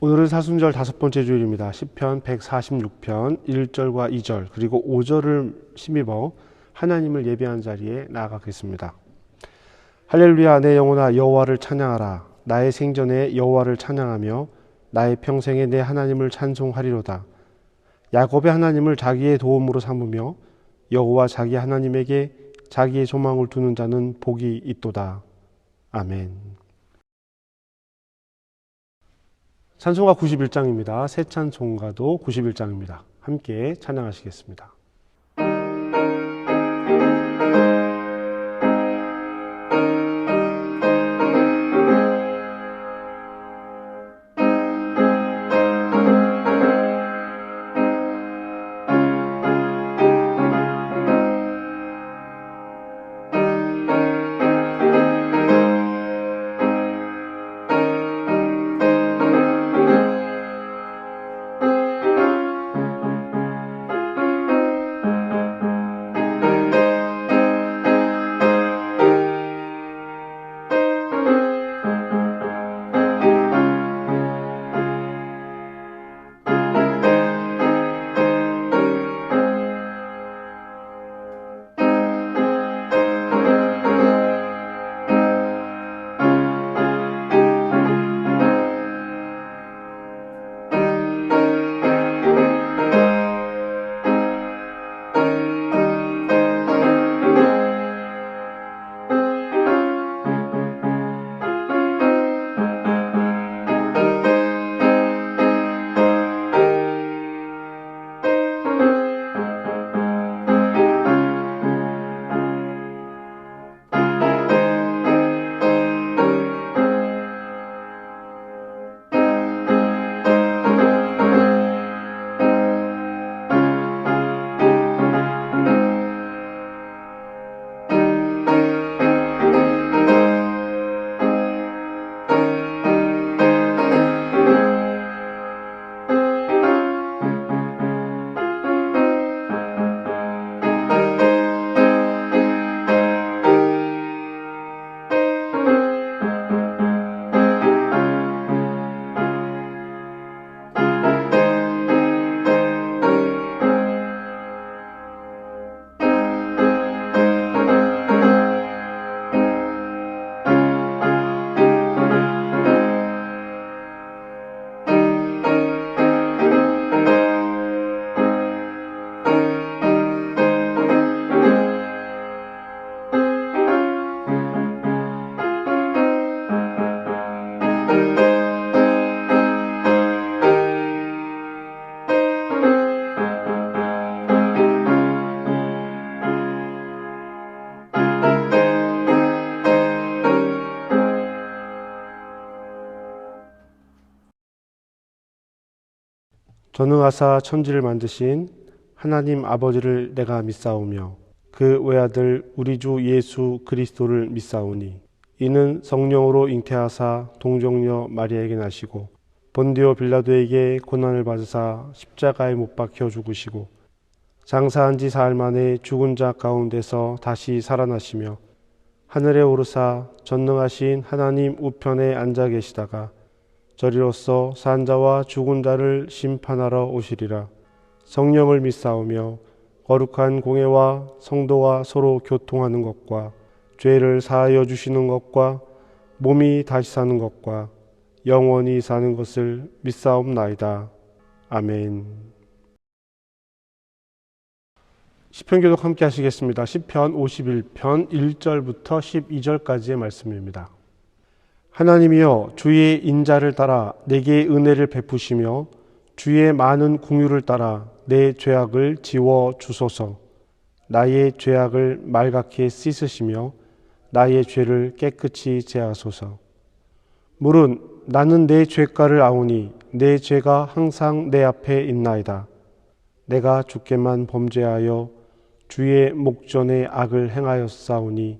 오늘은 사순절 5번째 주일입니다. 시편 146편 1절과 2절 그리고 5절을 힘입어 하나님을 예배한 자리에 나아가겠습니다. 할렐루야, 내 영혼아 여호와를 찬양하라. 나의 생전에 여호와를 찬양하며 나의 평생에 내 하나님을 찬송하리로다. 야곱의 하나님을 자기의 도움으로 삼으며 여호와 자기 하나님에게 자기의 소망을 두는 자는 복이 있도다. 아멘. 찬송가 91장입니다. 새 찬송가도 91장입니다. 함께 찬양하시겠습니다. 전능하사 천지를 만드신 하나님 아버지를 내가 믿사오며 그 외아들 우리 주 예수 그리스도를 믿사오니 이는 성령으로 잉태하사 동정녀 마리아에게 나시고 본디오 빌라도에게 고난을 받으사 십자가에 못 박혀 죽으시고 장사한 지 사흘 만에 죽은 자 가운데서 다시 살아나시며 하늘에 오르사 전능하신 하나님 우편에 앉아 계시다가 저리로서 산 자와 죽은 자를 심판하러 오시리라. 성령을 믿사오며 거룩한 공예와 성도와 서로 교통하는 것과 죄를 사하여 주시는 것과 몸이 다시 사는 것과 영원히 사는 것을 믿사옵나이다. 아멘. 시편 교독 함께 하시겠습니다. 시편 51편 1절부터 12절까지의 말씀입니다. 하나님이여 주의 인자를 따라 내게 은혜를 베푸시며 주의 많은 긍휼을 따라 내 죄악을 지워 주소서. 나의 죄악을 말갛게 씻으시며 나의 죄를 깨끗이 제하소서. 물은 나는 내 죄가를 아오니 내 죄가 항상 내 앞에 있나이다. 내가 주께만 범죄하여 주의 목전에 악을 행하였사오니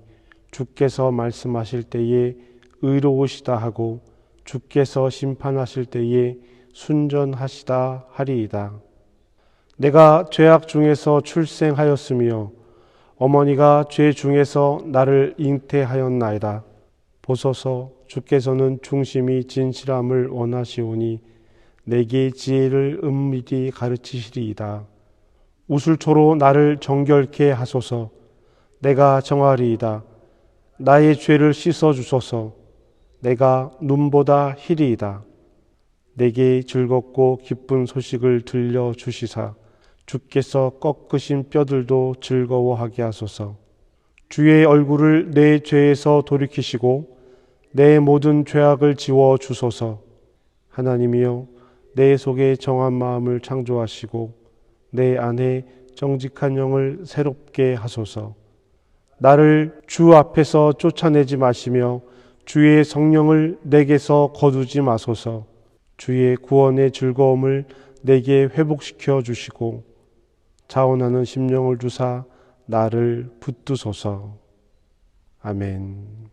주께서 말씀하실 때에 의로우시다 하고 주께서 심판하실 때에 순전하시다 하리이다. 내가 죄악 중에서 출생하였으며 어머니가 죄 중에서 나를 잉태하였나이다. 보소서 주께서는 중심이 진실함을 원하시오니 내게 지혜를 은밀히 가르치시리이다. 우슬초로 나를 정결케 하소서. 내가 정하리이다. 나의 죄를 씻어주소서. 내가 눈보다 희리이다. 내게 즐겁고 기쁜 소식을 들려주시사 주께서 꺾으신 뼈들도 즐거워하게 하소서. 주의 얼굴을 내 죄에서 돌이키시고 내 모든 죄악을 지워 주소서. 하나님이여 내 속에 정한 마음을 창조하시고 내 안에 정직한 영을 새롭게 하소서. 나를 주 앞에서 쫓아내지 마시며 주의 성령을 내게서 거두지 마소서. 주의 구원의 즐거움을 내게 회복시켜 주시고 자원하는 심령을 주사 나를 붙드소서. 아멘.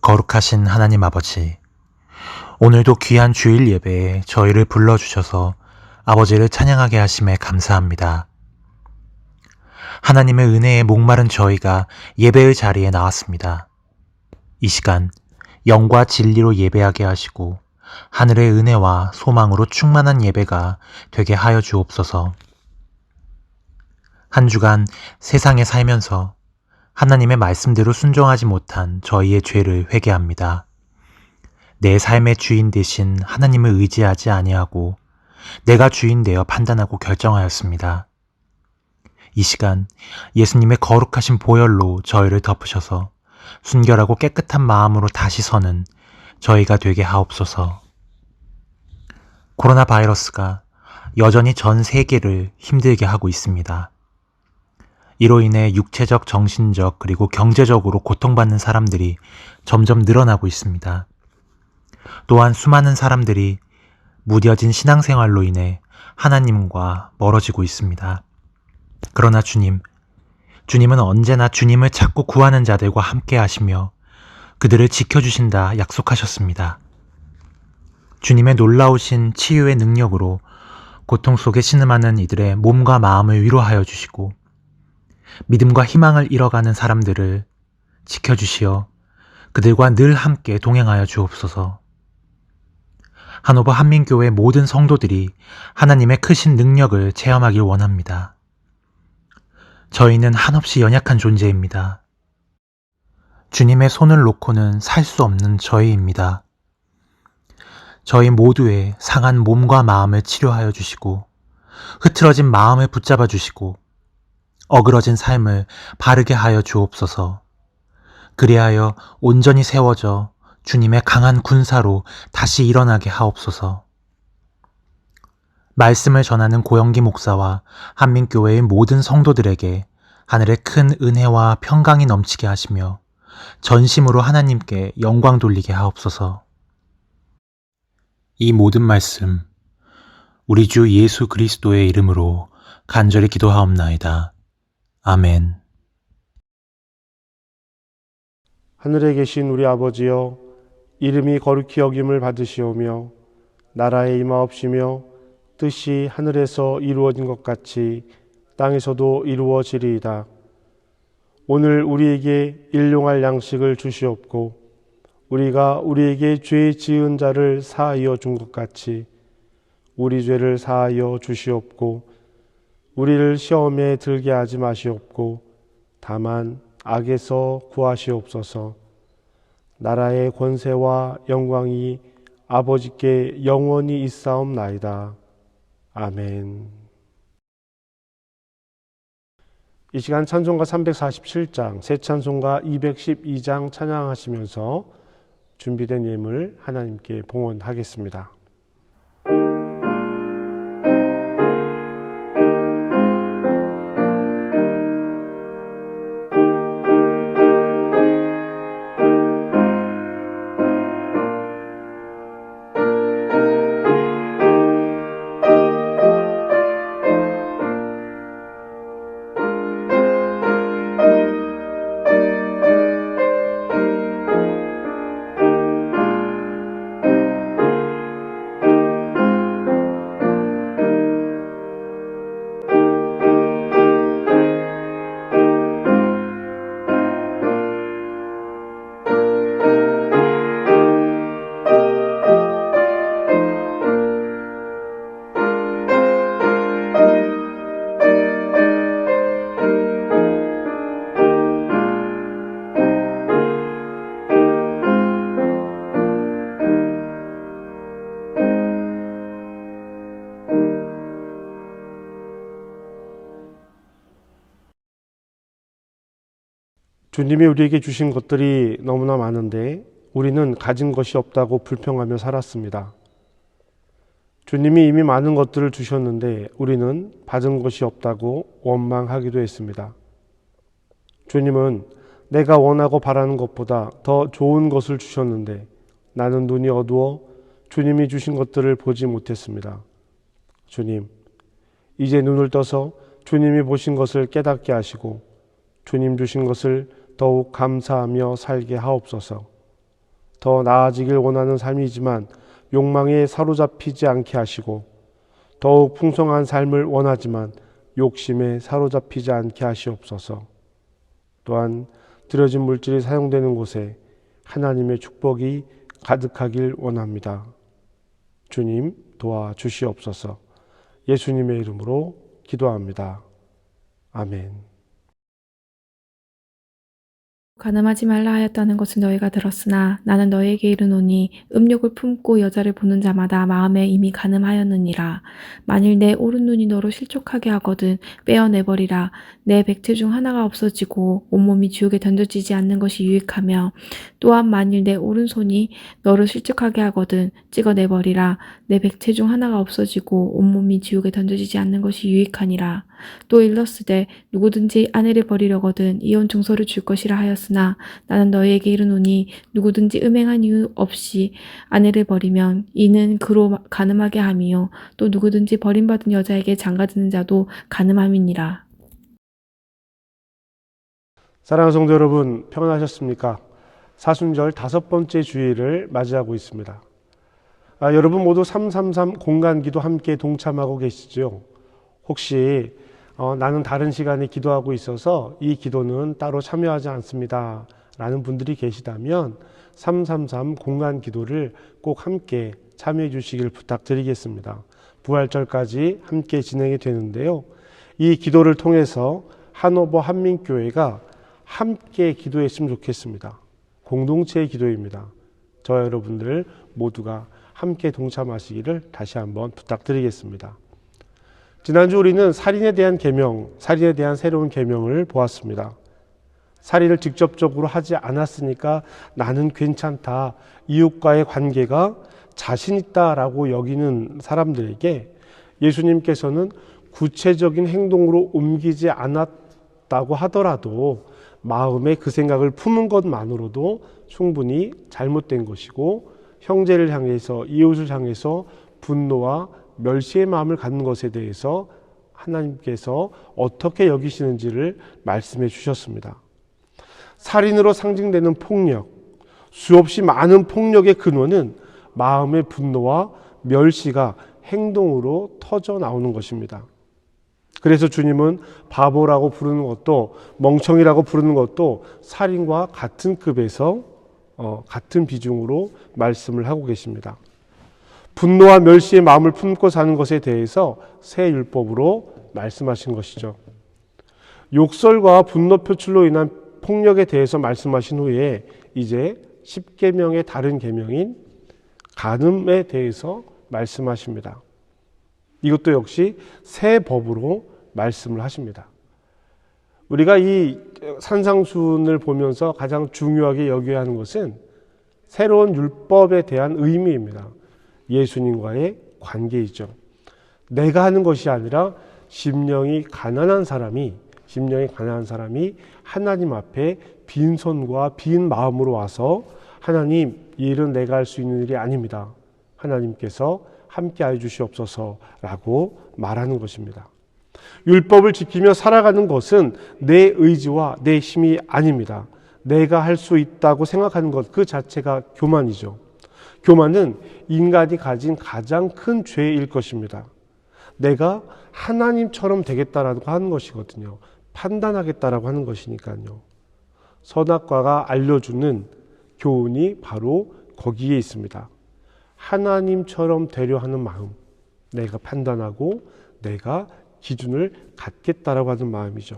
거룩하신 하나님 아버지, 오늘도 귀한 주일 예배에 저희를 불러주셔서 아버지를 찬양하게 하심에 감사합니다. 하나님의 은혜에 목마른 저희가 예배의 자리에 나왔습니다. 이 시간 영과 진리로 예배하게 하시고 하늘의 은혜와 소망으로 충만한 예배가 되게 하여 주옵소서. 한 주간 세상에 살면서 하나님의 말씀대로 순종하지 못한 저희의 죄를 회개합니다. 내 삶의 주인 되신 하나님을 의지하지 아니하고 내가 주인 되어 판단하고 결정하였습니다. 이 시간 예수님의 거룩하신 보혈로 저희를 덮으셔서 순결하고 깨끗한 마음으로 다시 서는 저희가 되게 하옵소서. 코로나 바이러스가 여전히 전 세계를 힘들게 하고 있습니다. 이로 인해 육체적, 정신적, 그리고 경제적으로 고통받는 사람들이 점점 늘어나고 있습니다. 또한 수많은 사람들이 무뎌진 신앙생활로 인해 하나님과 멀어지고 있습니다. 그러나 주님은 언제나 주님을 찾고 구하는 자들과 함께 하시며 그들을 지켜주신다 약속하셨습니다. 주님의 놀라우신 치유의 능력으로 고통 속에 신음하는 이들의 몸과 마음을 위로하여 주시고 믿음과 희망을 잃어가는 사람들을 지켜주시어 그들과 늘 함께 동행하여 주옵소서. 한오버 한민교회 모든 성도들이 하나님의 크신 능력을 체험하길 원합니다. 저희는 한없이 연약한 존재입니다. 주님의 손을 놓고는 살 수 없는 저희입니다. 저희 모두의 상한 몸과 마음을 치료하여 주시고 흐트러진 마음을 붙잡아 주시고 어그러진 삶을 바르게 하여 주옵소서. 그리하여 온전히 세워져 주님의 강한 군사로 다시 일어나게 하옵소서. 말씀을 전하는 고영기 목사와 한민교회의 모든 성도들에게 하늘의 큰 은혜와 평강이 넘치게 하시며 전심으로 하나님께 영광 돌리게 하옵소서. 이 모든 말씀 우리 주 예수 그리스도의 이름으로 간절히 기도하옵나이다. 아멘. 하늘에 계신 우리 아버지여, 이름이 거룩히 여김을 받으시오며 나라에 임하옵시며 뜻이 하늘에서 이루어진 것 같이 땅에서도 이루어지리이다. 오늘 우리에게 일용할 양식을 주시옵고 우리가 우리에게 죄 지은 자를 사하여 준 것 같이 우리 죄를 사하여 주시옵고 우리를 시험에 들게 하지 마시옵고 다만 악에서 구하시옵소서. 나라의 권세와 영광이 아버지께 영원히 있사옵나이다. 아멘. 이 시간 찬송가 347장, 새 찬송가 212장 찬양하시면서 준비된 예물 하나님께 봉헌하겠습니다. 주님이 우리에게 주신 것들이 너무나 많은데 우리는 가진 것이 없다고 불평하며 살았습니다. 주님이 이미 많은 것들을 주셨는데 우리는 받은 것이 없다고 원망하기도 했습니다. 주님은 내가 원하고 바라는 것보다 더 좋은 것을 주셨는데 나는 눈이 어두워 주님이 주신 것들을 보지 못했습니다. 주님, 이제 눈을 떠서 주님이 보신 것을 깨닫게 하시고 주님 주신 것을 더욱 감사하며 살게 하옵소서. 더 나아지길 원하는 삶이지만 욕망에 사로잡히지 않게 하시고 더욱 풍성한 삶을 원하지만 욕심에 사로잡히지 않게 하시옵소서. 또한 들여진 물질이 사용되는 곳에 하나님의 축복이 가득하길 원합니다. 주님 도와주시옵소서. 예수님의 이름으로 기도합니다. 아멘. 가늠하지 말라 하였다는 것을 너희가 들었으나 나는 너희에게 이르노니 음욕을 품고 여자를 보는 자마다 마음에 이미 가늠하였느니라. 만일 내 오른눈이 너로 실족하게 하거든 빼어내버리라. 내 백체 중 하나가 없어지고 온몸이 지옥에 던져지지 않는 것이 유익하며 또한 만일 내 오른손이 너를 실족하게 하거든 찍어내버리라. 내 백체 중 하나가 없어지고 온몸이 지옥에 던져지지 않는 것이 유익하니라. 또 일렀으되 누구든지 아내를 버리려거든 이혼 증서를 줄 것이라 하였으나 나는 너희에게 이르노니 누구든지 음행한 이유 없이 아내를 버리면 이는 그로 간음하게 함이요 또 누구든지 버림받은 여자에게 장가드는 자도 간음함이니라. 사랑하는 성도 여러분, 평안하셨습니까? 사순절 5번째 주일을 맞이하고 있습니다. 여러분 모두 333 공간기도 함께 동참하고 계시죠? 혹시 나는 다른 시간에 기도하고 있어서 이 기도는 따로 참여하지 않습니다 라는 분들이 계시다면 333 공간 기도를 꼭 함께 참여해 주시길 부탁드리겠습니다. 부활절까지 함께 진행이 되는데요. 이 기도를 통해서 한오버 한민교회가 함께 기도했으면 좋겠습니다. 공동체의 기도입니다. 저와 여러분들 모두가 함께 동참하시기를 다시 한번 부탁드리겠습니다. 지난주 우리는 살인에 대한 계명, 살인에 대한 새로운 계명을 보았습니다. 살인을 직접적으로 하지 않았으니까 나는 괜찮다, 이웃과의 관계가 자신 있다라고 여기는 사람들에게 예수님께서는 구체적인 행동으로 옮기지 않았다고 하더라도 마음에 그 생각을 품은 것만으로도 충분히 잘못된 것이고, 형제를 향해서, 이웃을 향해서 분노와 멸시의 마음을 갖는 것에 대해서 하나님께서 어떻게 여기시는지를 말씀해 주셨습니다. 살인으로 상징되는 폭력, 수없이 많은 폭력의 근원은 마음의 분노와 멸시가 행동으로 터져 나오는 것입니다. 그래서 주님은 바보라고 부르는 것도, 멍청이라고 부르는 것도 살인과 같은 급에서 같은 비중으로 말씀을 하고 계십니다. 분노와 멸시의 마음을 품고 사는 것에 대해서 새 율법으로 말씀하신 것이죠. 욕설과 분노 표출로 인한 폭력에 대해서 말씀하신 후에 이제 10계명의 다른 계명인 간음에 대해서 말씀하십니다. 이것도 역시 새 법으로 말씀을 하십니다. 우리가 이 산상수훈을 보면서 가장 중요하게 여겨야 하는 것은 새로운 율법에 대한 의미입니다. 예수님과의 관계이죠. 내가 하는 것이 아니라 심령이 가난한 사람이 하나님 앞에 빈손과 빈 마음으로 와서 하나님, 이 일은 내가 할 수 있는 일이 아닙니다. 하나님께서 함께하여 주시옵소서라고 말하는 것입니다. 율법을 지키며 살아가는 것은 내 의지와 내 힘이 아닙니다. 내가 할 수 있다고 생각하는 것 그 자체가 교만이죠. 교만은 인간이 가진 가장 큰 죄일 것입니다. 내가 하나님처럼 되겠다라고 하는 것이거든요. 판단하겠다라고 하는 것이니까요. 선악과가 알려주는 교훈이 바로 거기에 있습니다. 하나님처럼 되려 하는 마음, 내가 판단하고 내가 기준을 갖겠다라고 하는 마음이죠.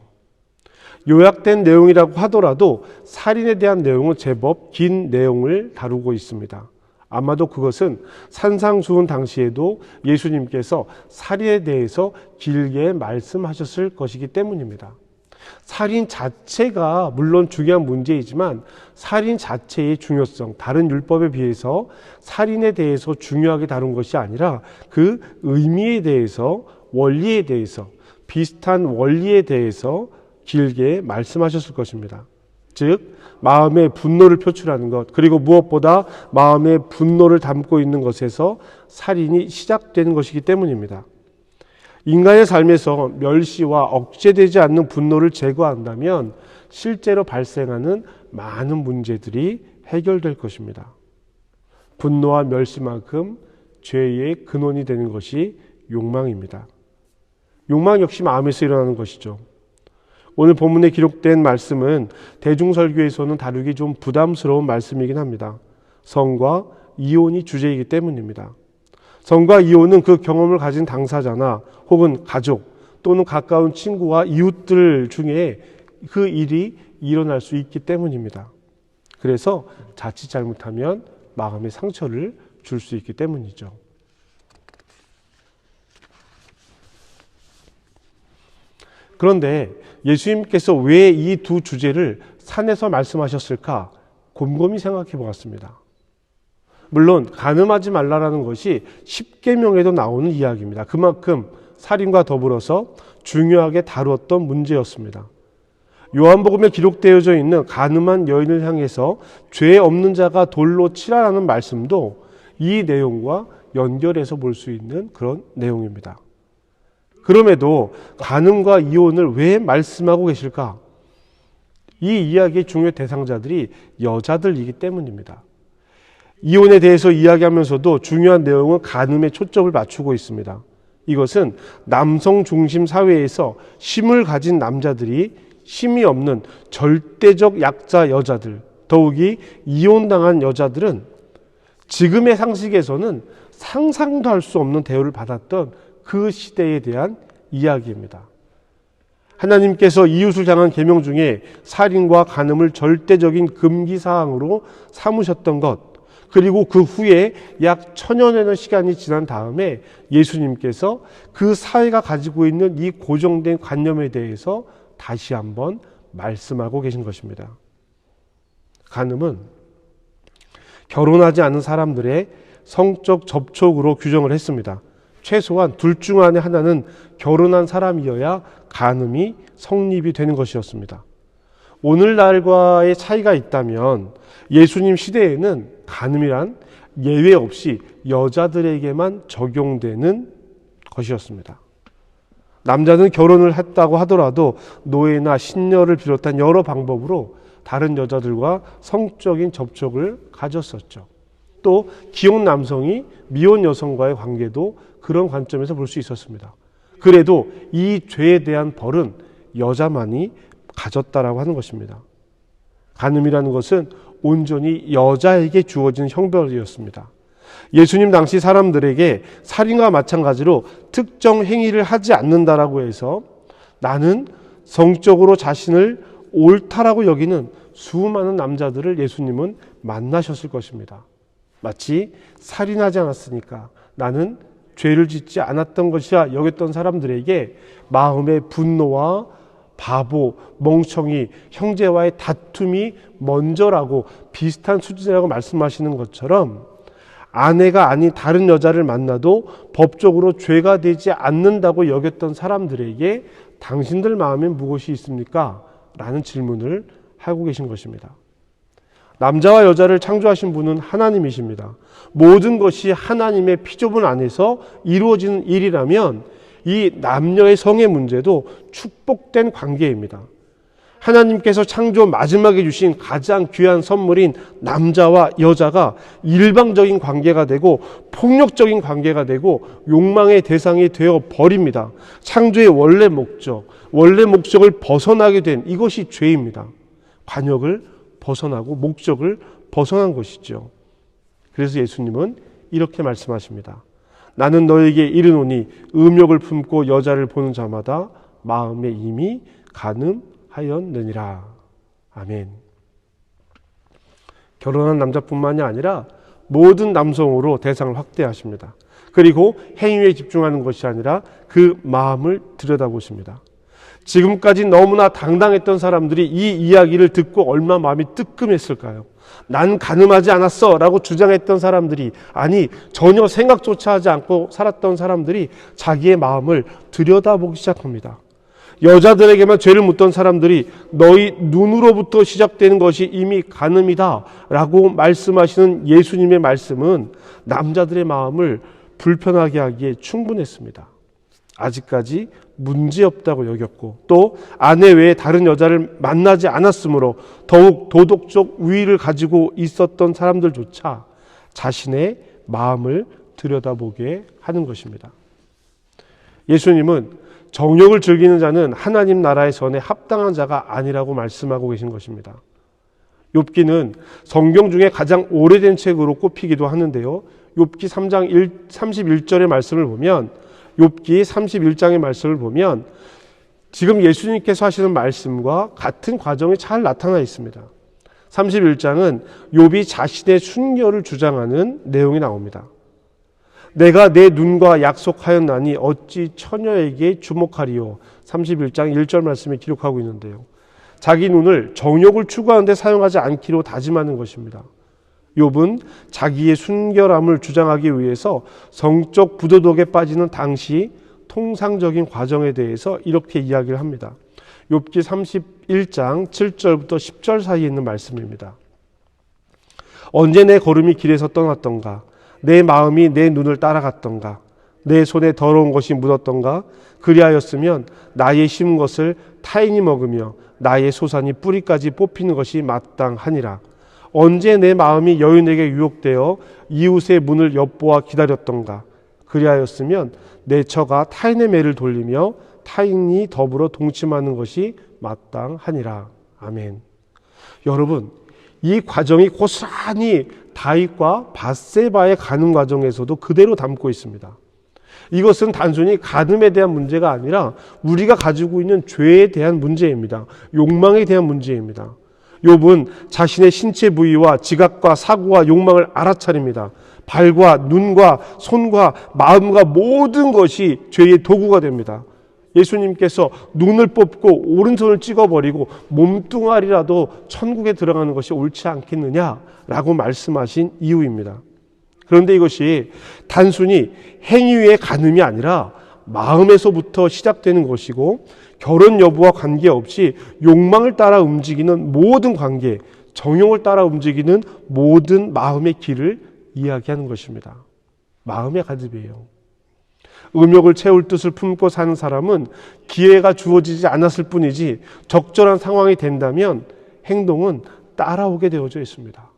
요약된 내용이라고 하더라도 살인에 대한 내용은 제법 긴 내용을 다루고 있습니다. 아마도 그것은 산상수훈 당시에도 예수님께서 살인에 대해서 길게 말씀하셨을 것이기 때문입니다. 살인 자체가 물론 중요한 문제이지만 살인 자체의 중요성, 다른 율법에 비해서 살인에 대해서 중요하게 다룬 것이 아니라 그 의미에 대해서, 원리에 대해서, 비슷한 원리에 대해서 길게 말씀하셨을 것입니다. 즉 마음의 분노를 표출하는 것, 그리고 무엇보다 마음의 분노를 담고 있는 것에서 살인이 시작되는 것이기 때문입니다. 인간의 삶에서 멸시와 억제되지 않는 분노를 제거한다면 실제로 발생하는 많은 문제들이 해결될 것입니다. 분노와 멸시만큼 죄의 근원이 되는 것이 욕망입니다. 욕망 역시 마음에서 일어나는 것이죠. 오늘 본문에 기록된 말씀은 대중설교에서는 다루기 좀 부담스러운 말씀이긴 합니다. 성과 이혼이 주제이기 때문입니다. 성과 이혼은 그 경험을 가진 당사자나 혹은 가족 또는 가까운 친구와 이웃들 중에 그 일이 일어날 수 있기 때문입니다. 그래서 자칫 잘못하면 마음의 상처를 줄 수 있기 때문이죠. 그런데 예수님께서 왜 이 두 주제를 산에서 말씀하셨을까 곰곰이 생각해 보았습니다. 물론 간음하지 말라라는 것이 10계명에도 나오는 이야기입니다. 그만큼 살인과 더불어서 중요하게 다루었던 문제였습니다. 요한복음에 기록되어져 있는 간음한 여인을 향해서 죄 없는 자가 돌로 치라라는 말씀도 이 내용과 연결해서 볼 수 있는 그런 내용입니다. 그럼에도 간음과 이혼을 왜 말씀하고 계실까? 이 이야기의 중요 대상자들이 여자들이기 때문입니다. 이혼에 대해서 이야기하면서도 중요한 내용은 간음에 초점을 맞추고 있습니다. 이것은 남성 중심 사회에서 힘을 가진 남자들이 힘이 없는 절대적 약자 여자들, 더욱이 이혼당한 여자들은 지금의 상식에서는 상상도 할 수 없는 대우를 받았던 그 시대에 대한 이야기입니다. 하나님께서 이웃을 향한 계명 중에 살인과 간음을 절대적인 금기 사항으로 삼으셨던 것, 그리고 그 후에 약 1000년의 시간이 지난 다음에 예수님께서 그 사회가 가지고 있는 이 고정된 관념에 대해서 다시 한번 말씀하고 계신 것입니다. 간음은 결혼하지 않은 사람들의 성적 접촉으로 규정을 했습니다. 최소한 둘 중 안에 하나는 결혼한 사람이어야 간음이 성립이 되는 것이었습니다. 오늘날과의 차이가 있다면 예수님 시대에는 간음이란 예외 없이 여자들에게만 적용되는 것이었습니다. 남자는 결혼을 했다고 하더라도 노예나 신녀를 비롯한 여러 방법으로 다른 여자들과 성적인 접촉을 가졌었죠. 또 기혼 남성이 미혼 여성과의 관계도 그런 관점에서 볼 수 있었습니다. 그래도 이 죄에 대한 벌은 여자만이 가졌다라고 하는 것입니다. 간음이라는 것은 온전히 여자에게 주어진 형벌이었습니다. 예수님 당시 사람들에게 살인과 마찬가지로 특정 행위를 하지 않는다라고 해서 나는 성적으로 자신을 옳다라고 여기는 수많은 남자들을 예수님은 만나셨을 것입니다. 마치 살인하지 않았으니까 나는 죄를 짓지 않았던 것이야 여겼던 사람들에게 마음의 분노와 바보, 멍청이, 형제와의 다툼이 먼저라고 비슷한 수준이라고 말씀하시는 것처럼 아내가 아닌 다른 여자를 만나도 법적으로 죄가 되지 않는다고 여겼던 사람들에게 당신들 마음에 무엇이 있습니까? 라는 질문을 하고 계신 것입니다. 남자와 여자를 창조하신 분은 하나님이십니다. 모든 것이 하나님의 피조분 안에서 이루어지는 일이라면 이 남녀의 성의 문제도 축복된 관계입니다. 하나님께서 창조 마지막에 주신 가장 귀한 선물인 남자와 여자가 일방적인 관계가 되고 폭력적인 관계가 되고 욕망의 대상이 되어 버립니다. 창조의 원래 목적을 벗어나게 된 이것이 죄입니다. 관역을 벗어나고 목적을 벗어난 것이죠. 그래서 예수님은 이렇게 말씀하십니다. 나는 너에게 이르노니 음욕을 품고 여자를 보는 자마다 마음에 이미 간음하였느니라. 아멘. 결혼한 남자뿐만이 아니라 모든 남성으로 대상을 확대하십니다. 그리고 행위에 집중하는 것이 아니라 그 마음을 들여다보십니다. 지금까지 너무나 당당했던 사람들이 이 이야기를 듣고 얼마나 마음이 뜨끔했을까요? 난 간음하지 않았어 라고 주장했던 사람들이, 아니 전혀 생각조차 하지 않고 살았던 사람들이 자기의 마음을 들여다보기 시작합니다. 여자들에게만 죄를 묻던 사람들이 너희 눈으로부터 시작되는 것이 이미 간음이다 라고 말씀하시는 예수님의 말씀은 남자들의 마음을 불편하게 하기에 충분했습니다. 아직까지 문제없다고 여겼고 또 아내 외에 다른 여자를 만나지 않았으므로 더욱 도덕적 우위를 가지고 있었던 사람들조차 자신의 마음을 들여다보게 하는 것입니다. 예수님은 정욕을 즐기는 자는 하나님 나라의 전에 합당한 자가 아니라고 말씀하고 계신 것입니다. 욥기는 성경 중에 가장 오래된 책으로 꼽히기도 하는데요. 욥기 3장 31절의 말씀을 보면 욥기 31장의 말씀을 보면 지금 예수님께서 하시는 말씀과 같은 과정이 잘 나타나 있습니다. 31장은 욥이 자신의 순결을 주장하는 내용이 나옵니다. 내가 내 눈과 약속하였나니 어찌 처녀에게 주목하리요. 31장 1절 말씀에 기록하고 있는데요. 자기 눈을 정욕을 추구하는 데 사용하지 않기로 다짐하는 것입니다. 욥은 자기의 순결함을 주장하기 위해서 성적 부도덕에 빠지는 당시 통상적인 과정에 대해서 이렇게 이야기를 합니다. 욥기 31장 7절부터 10절 사이에 있는 말씀입니다. 언제 내 걸음이 길에서 떠났던가, 내 마음이 내 눈을 따라갔던가, 내 손에 더러운 것이 묻었던가, 그리하였으면 나의 심은 것을 타인이 먹으며 나의 소산이 뿌리까지 뽑히는 것이 마땅하니라. 언제 내 마음이 여인에게 유혹되어 이웃의 문을 엿보아 기다렸던가, 그리하였으면 내 처가 타인의 매를 돌리며 타인이 더불어 동침하는 것이 마땅하니라. 아멘. 여러분, 이 과정이 고스란히 다윗과 밧세바의 간음 과정에서도 그대로 담고 있습니다. 이것은 단순히 간음에 대한 문제가 아니라 우리가 가지고 있는 죄에 대한 문제입니다. 욕망에 대한 문제입니다. 욥은 자신의 신체 부위와 지각과 사고와 욕망을 알아차립니다. 발과 눈과 손과 마음과 모든 것이 죄의 도구가 됩니다. 예수님께서 눈을 뽑고 오른손을 찍어버리고 몸뚱아리라도 천국에 들어가는 것이 옳지 않겠느냐라고 말씀하신 이유입니다. 그런데 이것이 단순히 행위의 간음이 아니라 마음에서부터 시작되는 것이고, 결혼 여부와 관계없이 욕망을 따라 움직이는 모든 관계, 정욕을 따라 움직이는 모든 마음의 길을 이야기하는 것입니다. 마음의 간음이에요. 음욕을 채울 뜻을 품고 사는 사람은 기회가 주어지지 않았을 뿐이지 적절한 상황이 된다면 행동은 따라오게 되어져 있습니다.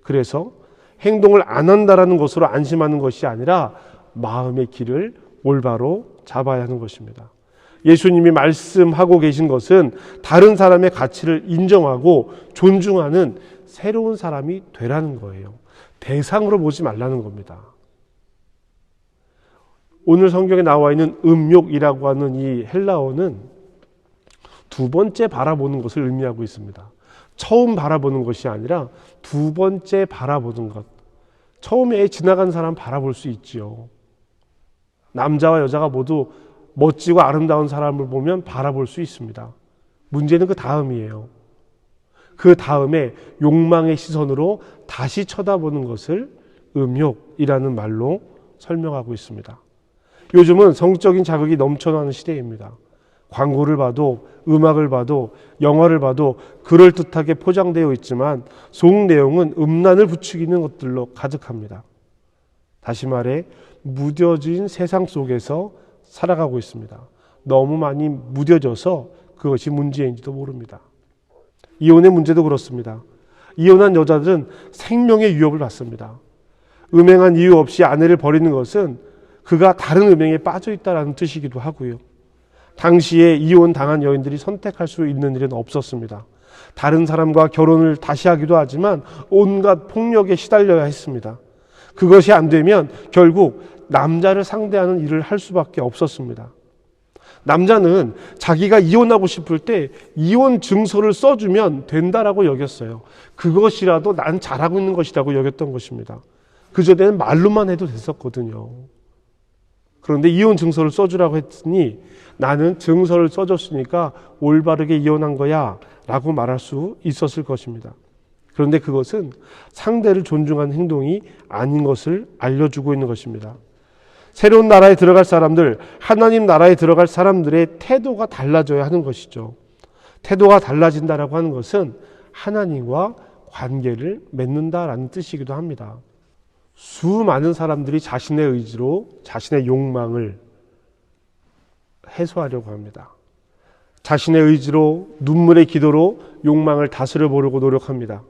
그래서 행동을 안 한다라는 것으로 안심하는 것이 아니라 마음의 길을 올바로 잡아야 하는 것입니다. 예수님이 말씀하고 계신 것은 다른 사람의 가치를 인정하고 존중하는 새로운 사람이 되라는 거예요. 대상으로 보지 말라는 겁니다. 오늘 성경에 나와 있는 음욕이라고 하는 이 헬라어는 두 번째 바라보는 것을 의미하고 있습니다. 처음 바라보는 것이 아니라 두 번째 바라보는 것. 처음에 지나간 사람 바라볼 수 있지요. 남자와 여자가 모두 멋지고 아름다운 사람을 보면 바라볼 수 있습니다. 문제는 그 다음이에요. 그 다음에 욕망의 시선으로 다시 쳐다보는 것을 음욕이라는 말로 설명하고 있습니다. 요즘은 성적인 자극이 넘쳐나는 시대입니다. 광고를 봐도, 음악을 봐도, 영화를 봐도 그럴듯하게 포장되어 있지만 속 내용은 음란을 부추기는 것들로 가득합니다. 다시 말해 무뎌진 세상 속에서 살아가고 있습니다. 너무 많이 무뎌져서 그것이 문제인지도 모릅니다. 이혼의 문제도 그렇습니다. 이혼한 여자들은 생명의 위협을 받습니다. 음행한 이유 없이 아내를 버리는 것은 그가 다른 음행에 빠져 있다는 뜻이기도 하고요. 당시에 이혼당한 여인들이 선택할 수 있는 일은 없었습니다. 다른 사람과 결혼을 다시 하기도 하지만 온갖 폭력에 시달려야 했습니다. 그것이 안 되면 결국 남자를 상대하는 일을 할 수밖에 없었습니다. 남자는 자기가 이혼하고 싶을 때 이혼 증서를 써주면 된다라고 여겼어요. 그것이라도 난 잘하고 있는 것이라고 여겼던 것입니다. 그전에는 말로만 해도 됐었거든요. 그런데 이혼 증서를 써주라고 했으니 나는 증서를 써줬으니까 올바르게 이혼한 거야 라고 말할 수 있었을 것입니다. 그런데 그것은 상대를 존중하는 행동이 아닌 것을 알려주고 있는 것입니다. 새로운 나라에 들어갈 사람들, 하나님 나라에 들어갈 사람들의 태도가 달라져야 하는 것이죠. 태도가 달라진다라고 하는 것은 하나님과 관계를 맺는다라는 뜻이기도 합니다. 수많은 사람들이 자신의 의지로 자신의 욕망을 해소하려고 합니다. 자신의 의지로 눈물의 기도로 욕망을 다스려 보려고 노력합니다.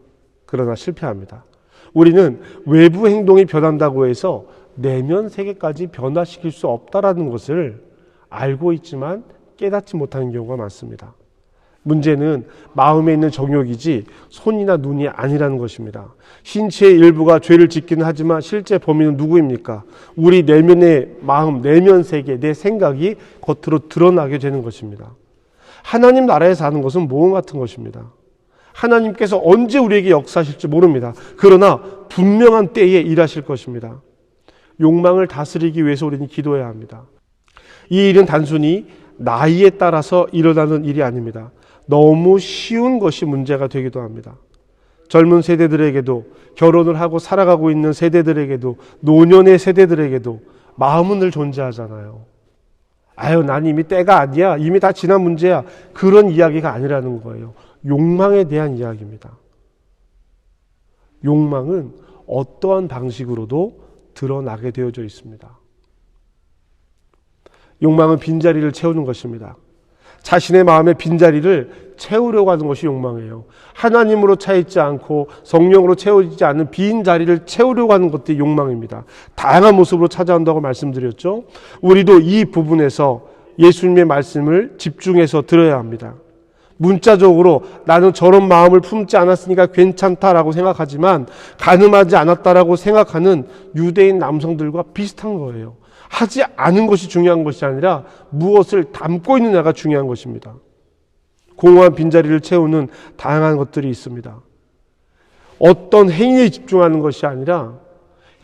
그러나 실패합니다. 우리는 외부 행동이 변한다고 해서 내면 세계까지 변화시킬 수 없다라는 것을 알고 있지만 깨닫지 못하는 경우가 많습니다. 문제는 마음에 있는 정욕이지 손이나 눈이 아니라는 것입니다. 신체의 일부가 죄를 짓기는 하지만 실제 범인은 누구입니까? 우리 내면의 마음, 내면 세계, 내 생각이 겉으로 드러나게 되는 것입니다. 하나님 나라에 사는 것은 모험 같은 것입니다. 하나님께서 언제 우리에게 역사하실지 모릅니다. 그러나 분명한 때에 일하실 것입니다. 욕망을 다스리기 위해서 우리는 기도해야 합니다. 이 일은 단순히 나이에 따라서 일어나는 일이 아닙니다. 너무 쉬운 것이 문제가 되기도 합니다. 젊은 세대들에게도, 결혼을 하고 살아가고 있는 세대들에게도, 노년의 세대들에게도 마음은 늘 존재하잖아요. 아유, 난 이미 때가 아니야. 이미 다 지난 문제야. 그런 이야기가 아니라는 거예요. 욕망에 대한 이야기입니다. 욕망은 어떠한 방식으로도 드러나게 되어져 있습니다. 욕망은 빈자리를 채우는 것입니다. 자신의 마음의 빈자리를 채우려고 하는 것이 욕망이에요. 하나님으로 차있지 않고 성령으로 채워지지 않는 빈자리를 채우려고 하는 것들이 욕망입니다. 다양한 모습으로 찾아온다고 말씀드렸죠. 우리도 이 부분에서 예수님의 말씀을 집중해서 들어야 합니다. 문자적으로 나는 저런 마음을 품지 않았으니까 괜찮다라고 생각하지만 가늠하지 않았다라고 생각하는 유대인 남성들과 비슷한 거예요. 하지 않은 것이 중요한 것이 아니라 무엇을 담고 있느냐가 중요한 것입니다. 공허한 빈자리를 채우는 다양한 것들이 있습니다. 어떤 행위에 집중하는 것이 아니라,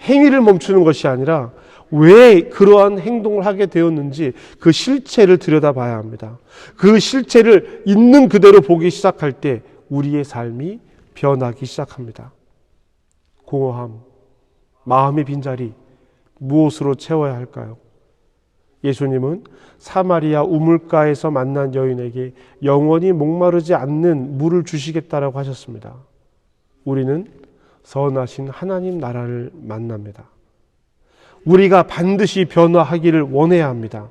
행위를 멈추는 것이 아니라 왜 그러한 행동을 하게 되었는지 그 실체를 들여다봐야 합니다. 그 실체를 있는 그대로 보기 시작할 때 우리의 삶이 변하기 시작합니다. 공허함, 마음의 빈자리, 무엇으로 채워야 할까요? 예수님은 사마리아 우물가에서 만난 여인에게 영원히 목마르지 않는 물을 주시겠다라고 하셨습니다. 우리는 선하신 하나님 나라를 만납니다. 우리가 반드시 변화하기를 원해야 합니다.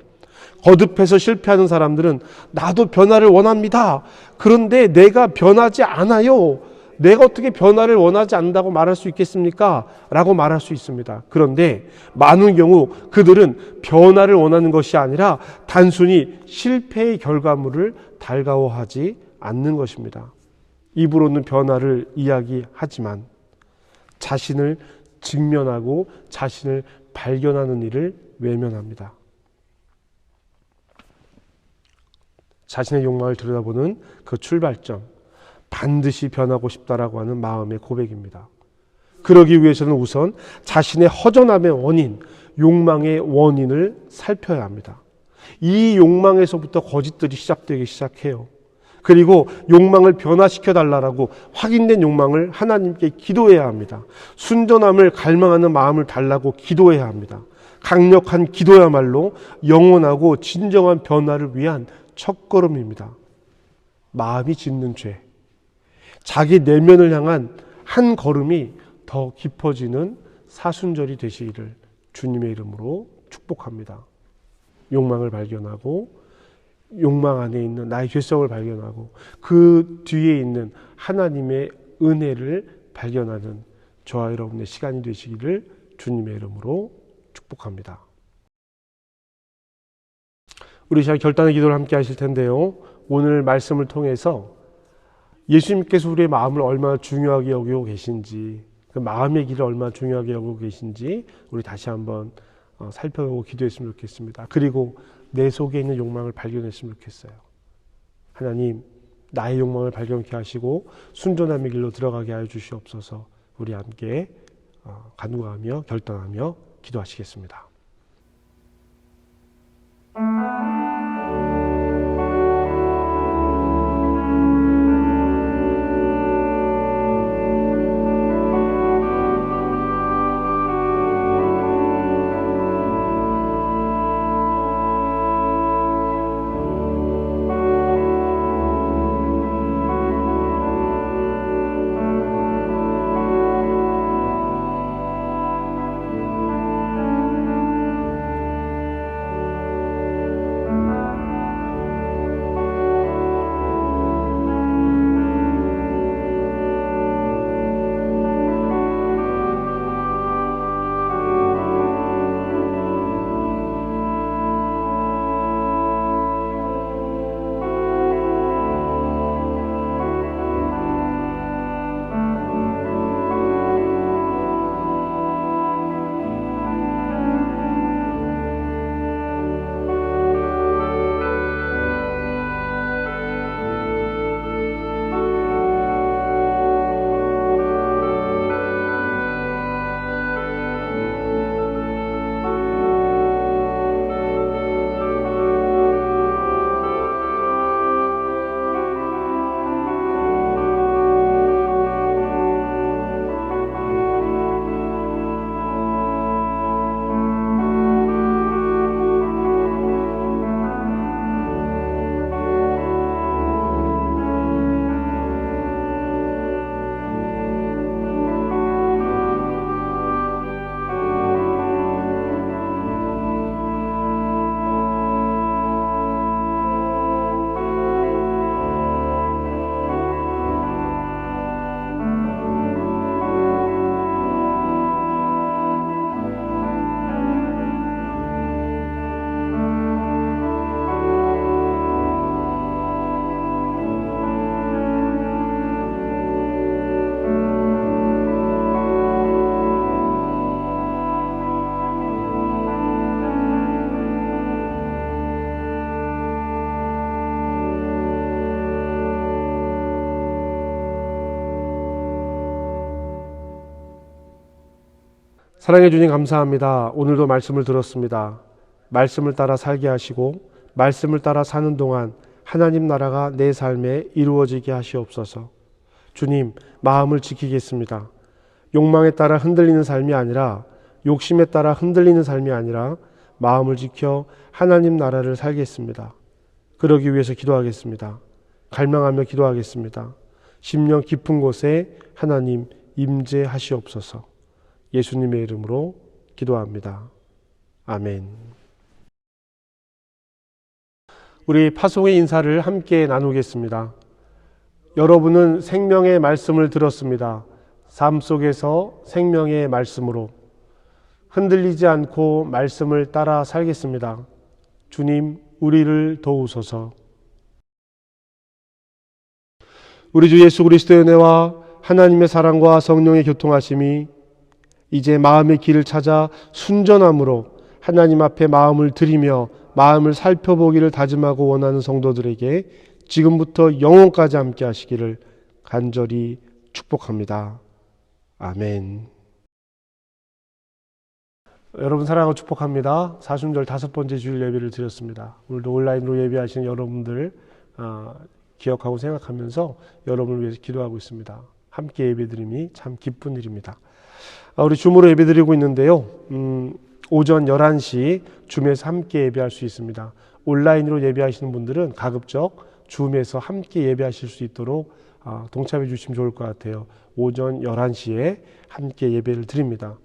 거듭해서 실패하는 사람들은 나도 변화를 원합니다. 그런데 내가 변하지 않아요. 내가 어떻게 변화를 원하지 않는다고 말할 수 있겠습니까? 라고 말할 수 있습니다. 그런데 많은 경우 그들은 변화를 원하는 것이 아니라 단순히 실패의 결과물을 달가워하지 않는 것입니다. 입으로는 변화를 이야기하지만 자신을 직면하고 자신을 발견하는 일을 외면합니다. 자신의 욕망을 들여다보는 그 출발점, 반드시 변하고 싶다라고 하는 마음의 고백입니다. 그러기 위해서는 우선 자신의 허전함의 원인, 욕망의 원인을 살펴야 합니다. 이 욕망에서부터 거짓들이 시작되기 시작해요. 그리고 욕망을 변화시켜 달라고 확인된 욕망을 하나님께 기도해야 합니다. 순전함을 갈망하는 마음을 달라고 기도해야 합니다. 강력한 기도야말로 영원하고 진정한 변화를 위한 첫걸음입니다. 마음이 짓는 죄, 자기 내면을 향한 한 걸음이 더 깊어지는 사순절이 되시기를 주님의 이름으로 축복합니다. 욕망을 발견하고 욕망 안에 있는 나의 죄성을 발견하고 그 뒤에 있는 하나님의 은혜를 발견하는 저와 여러분의 시간이 되시기를 주님의 이름으로 축복합니다. 우리 시간 결단의 기도를 함께 하실 텐데요. 오늘 말씀을 통해서 예수님께서 우리의 마음을 얼마나 중요하게 여기고 계신지, 그 마음의 길을 얼마나 중요하게 여기고 계신지 우리 다시 한번 살펴보고 기도했으면 좋겠습니다. 그리고 내 속에 있는 욕망을 발견했으면 좋겠어요. 하나님, 나의 욕망을 발견케 하시고 순전함의 길로 들어가게 하여 주시옵소서. 우리 함께 간구하며 결단하며 기도하시겠습니다. 사랑해 주님 감사합니다. 오늘도 말씀을 들었습니다. 말씀을 따라 살게 하시고 말씀을 따라 사는 동안 하나님 나라가 내 삶에 이루어지게 하시옵소서. 주님, 마음을 지키겠습니다. 욕망에 따라 흔들리는 삶이 아니라, 욕심에 따라 흔들리는 삶이 아니라 마음을 지켜 하나님 나라를 살겠습니다. 그러기 위해서 기도하겠습니다. 갈망하며 기도하겠습니다. 심령 깊은 곳에 하나님 임재하시옵소서. 예수님의 이름으로 기도합니다. 아멘. 우리 파송의 인사를 함께 나누겠습니다. 여러분은 생명의 말씀을 들었습니다. 삶 속에서 생명의 말씀으로 흔들리지 않고 말씀을 따라 살겠습니다. 주님, 우리를 도우소서. 우리 주 예수 그리스도의 은혜와 하나님의 사랑과 성령의 교통하심이 이제 마음의 길을 찾아 순전함으로 하나님 앞에 마음을 드리며 마음을 살펴보기를 다짐하고 원하는 성도들에게 지금부터 영원까지 함께 하시기를 간절히 축복합니다. 아멘. 여러분 사랑하고 축복합니다. 사순절 5번째 주일 예배를 드렸습니다. 오늘도 온라인으로 예배하시는 여러분들 기억하고 생각하면서 여러분을 위해서 기도하고 있습니다. 함께 예배드림이 참 기쁜 일입니다. 우리 줌으로 예배드리고 있는데요. 오전 11시 줌에서 함께 예배할 수 있습니다. 온라인으로 예배하시는 분들은 가급적 줌에서 함께 예배하실 수 있도록 동참해 주시면 좋을 것 같아요. 오전 11시에 함께 예배를 드립니다.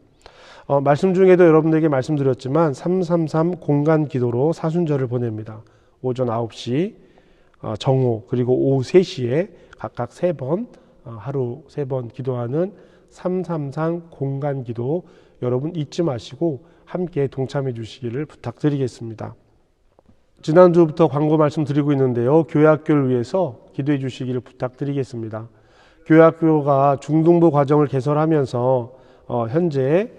말씀 중에도 여러분들에게 말씀드렸지만 333 공간 기도로 사순절을 보냅니다. 오전 9시 정오 그리고 오후 3시에 각각 3번 하루 3번 기도하는 333 공간 기도 여러분 잊지 마시고 함께 동참해 주시기를 부탁드리겠습니다. 지난주부터 광고 말씀드리고 있는데요. 교회학교를 위해서 기도해 주시기를 부탁드리겠습니다. 교회학교가 중등부 과정을 개설하면서 현재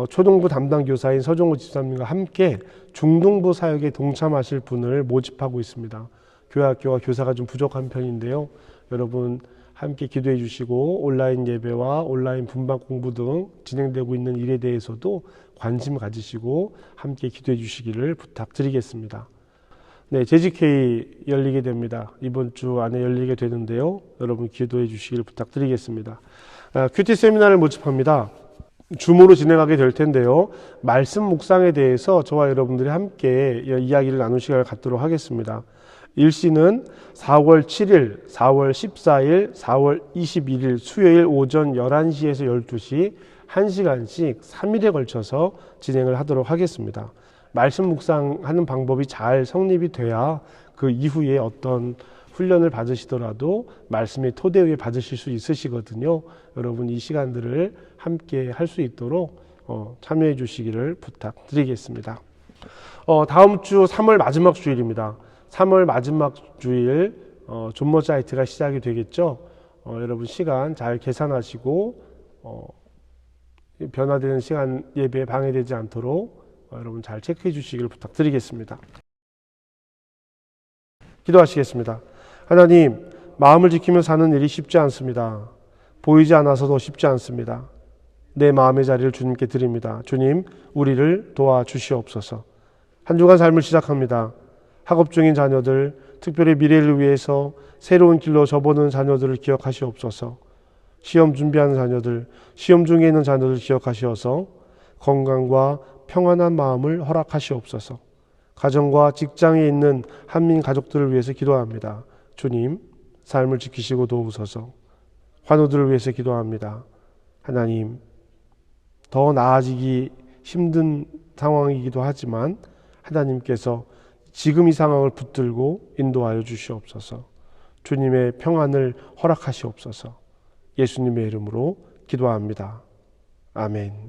초등부 담당 교사인 서종호 집사님과 함께 중등부 사역에 동참하실 분을 모집하고 있습니다. 교회학교가 교사가 좀 부족한 편인데요. 여러분 함께 기도해 주시고 온라인 예배와 온라인 분반 공부 등 진행되고 있는 일에 대해서도 관심 가지시고 함께 기도해 주시기를 부탁드리겠습니다. 네, 재직회의 열리게 됩니다. 이번 주 안에 열리게 되는데요. 여러분 기도해 주시기를 부탁드리겠습니다. 큐티 세미나를 모집합니다. 줌으로 진행하게 될 텐데요. 말씀 묵상에 대해서 저와 여러분들이 함께 이야기를 나눌 시간을 갖도록 하겠습니다. 일시는 4월 7일, 4월 14일, 4월 21일 수요일 오전 11시에서 12시 1시간씩 3일에 걸쳐서 진행을 하도록 하겠습니다. 말씀 묵상하는 방법이 잘 성립이 돼야 그 이후에 어떤 훈련을 받으시더라도 말씀의 토대 위에 받으실 수 있으시거든요. 여러분 이 시간들을 함께 할 수 있도록 참여해 주시기를 부탁드리겠습니다. 다음 주 3월 마지막 주일입니다. 3월 마지막 주일 존머 사이트가 시작이 되겠죠. 여러분 시간 잘 계산하시고 변화되는 시간 예배에 방해되지 않도록 여러분 잘 체크해 주시기를 부탁드리겠습니다. 기도하시겠습니다. 하나님, 마음을 지키며 사는 일이 쉽지 않습니다. 보이지 않아서도 쉽지 않습니다. 내 마음의 자리를 주님께 드립니다. 주님, 우리를 도와주시옵소서. 한 주간 삶을 시작합니다. 학업 중인 자녀들, 특별히 미래를 위해서 새로운 길로 접어드는 자녀들을 기억하시옵소서. 시험 준비하는 자녀들, 시험 중에 있는 자녀들 기억하시어서 건강과 평안한 마음을 허락하시옵소서. 가정과 직장에 있는 한민 가족들을 위해서 기도합니다. 주님, 삶을 지키시고 도우소서. 환우들을 위해서 기도합니다. 하나님, 더 나아지기 힘든 상황이기도 하지만 하나님께서 지금 이 상황을 붙들고 인도하여 주시옵소서. 주님의 평안을 허락하시옵소서. 예수님의 이름으로 기도합니다. 아멘.